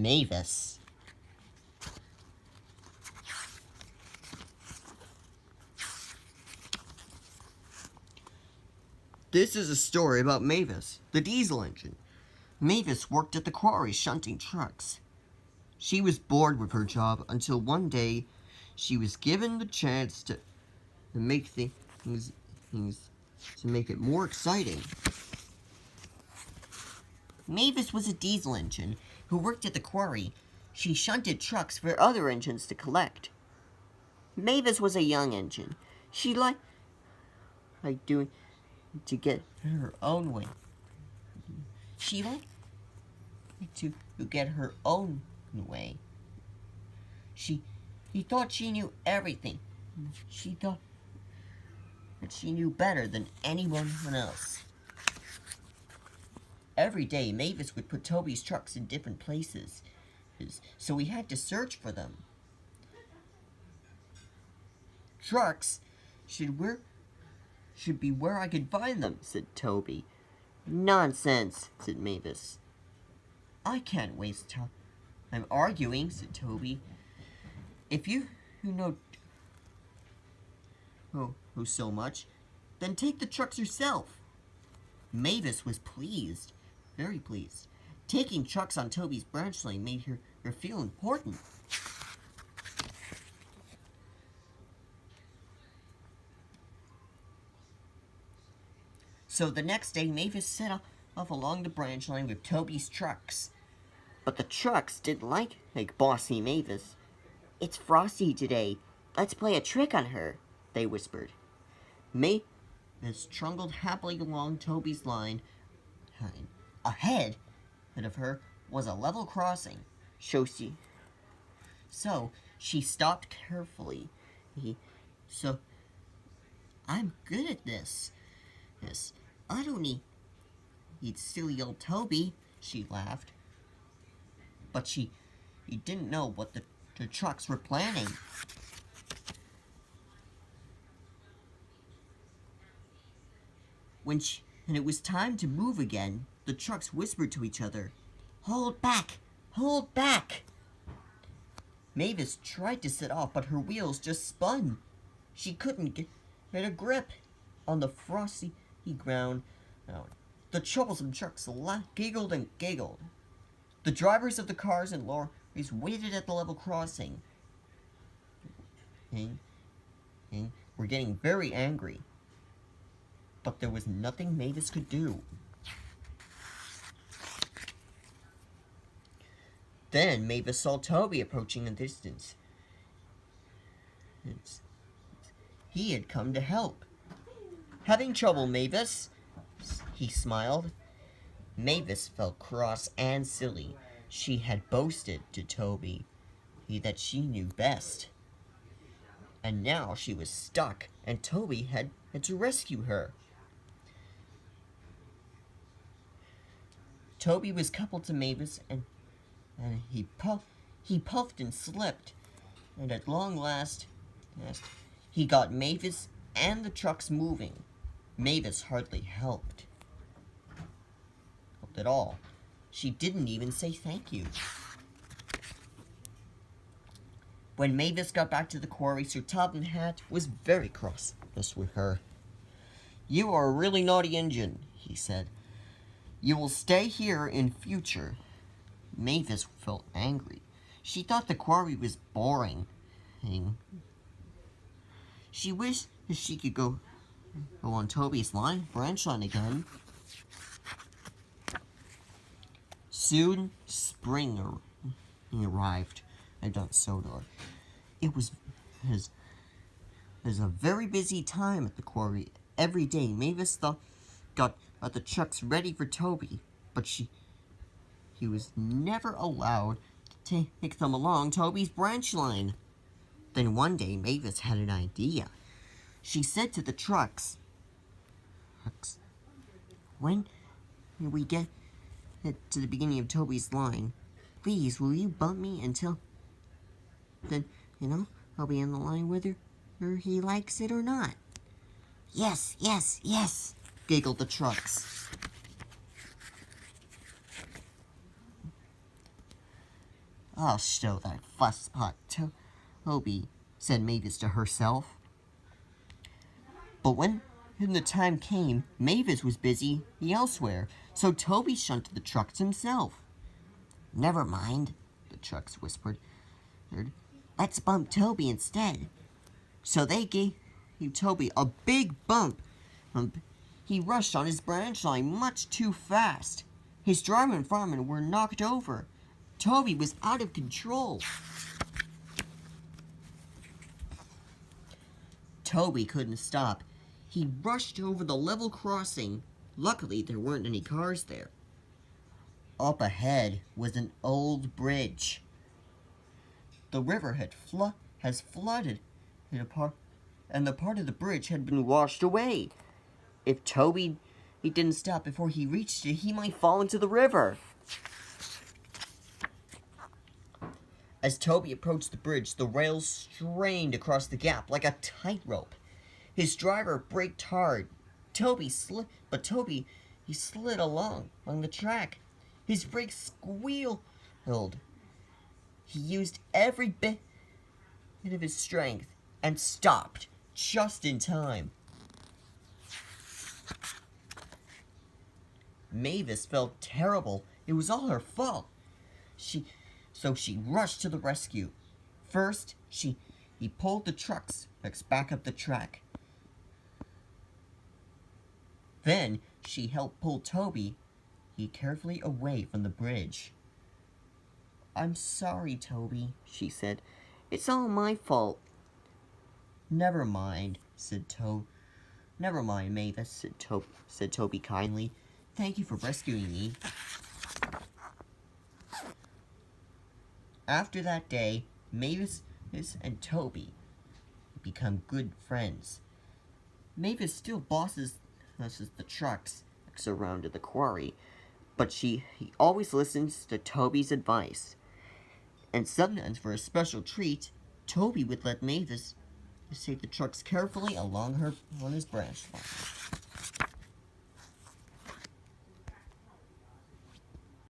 Mavis. This is a story about Mavis, the diesel engine. Mavis worked at the quarry shunting trucks. She was bored with her job until one day she was given the chance to make things to make it more exciting. Mavis was a diesel engine who worked at the quarry. She shunted trucks for other engines to collect. Mavis was a young engine. She liked doing to get her own way. She liked to get her own way. He thought she knew everything. She thought that she knew better than anyone else. Every day, Mavis would put Toby's trucks in different places, so we had to search for them. Trucks should be where I could find them, said Toby. Nonsense, said Mavis. I can't waste time. I'm arguing, said Toby. If you know so much, then take the trucks yourself. Mavis was pleased, very pleased. Taking trucks on Toby's branch line made her feel important. So the next day, Mavis set off along the branch line with Toby's trucks. But the trucks didn't like bossy Mavis. It's Frosty today. Let's play a trick on her, they whispered. Mavis trundled happily along Toby's line. Ahead of her was a level crossing. So she stopped carefully. So, I'm good at this. Yes, I don't need silly old Toby, she laughed. But she didn't know what the trucks were planning. When it was time to move again, the trucks whispered to each other, "Hold back! Hold back!" Mavis tried to set off, but her wheels just spun. She couldn't get a grip on the frosty ground. The troublesome trucks giggled and giggled. The drivers of the cars and lorries waited at the level crossing. And were getting very angry. But there was nothing Mavis could do. Then Mavis saw Toby approaching in the distance. He had come to help. "Having trouble, Mavis?" he smiled. Mavis felt cross and silly. She had boasted to Toby that she knew best. And now she was stuck, and Toby had to rescue her. Toby was coupled to Mavis, and he puffed and slipped, and at long last, he got Mavis and the trucks moving. Mavis hardly helped at all. She didn't even say thank you. When Mavis got back to the quarry, Sir Topham Hatt was very cross with her. "You are a really naughty engine," he said. "You will stay here in future." Mavis felt angry. She thought the quarry was boring. She wished she could go on Toby's branch line again. Soon, spring arrived at Sodor. It was a very busy time at the quarry. Every day, Mavis got the trucks ready for Toby, but he was never allowed to take them along Toby's branch line. Then one day, Mavis had an idea. She said to the trucks, "When we get to the beginning of Toby's line, please, will you bump me until then, I'll be in the line whether he likes it or not." "Yes, yes, yes," giggled the trucks. I'll show that fusspot Toby, said Mavis to herself. But when the time came, Mavis was busy elsewhere, so Toby shunted the trucks himself. Never mind, the trucks whispered. Let's bump Toby instead. So they gave Toby a big bump. He rushed on his branch line much too fast. His driver and fireman were knocked over. Toby was out of control. Toby couldn't stop. He rushed over the level crossing. Luckily, there weren't any cars there. Up ahead was an old bridge. The river has flooded, and the part of the bridge had been washed away. If Toby didn't stop before he reached it, he might fall into the river. As Toby approached the bridge, the rails strained across the gap like a tightrope. His driver braked hard. Toby slid along the track. His brakes squealed. He used every bit of his strength and stopped just in time. Mavis felt terrible. It was all her fault. So she rushed to the rescue. First, he pulled the trucks back up the track. Then she helped pull Toby carefully away from the bridge. I'm sorry, Toby, she said. It's all my fault. Never mind, Never mind, Mavis, said Toby kindly. Thank you for rescuing me. After that day, Mavis and Toby become good friends. Mavis still bosses the trucks around the quarry, but he always listens to Toby's advice. And sometimes, for a special treat, Toby would let Mavis take the trucks carefully on his branch line.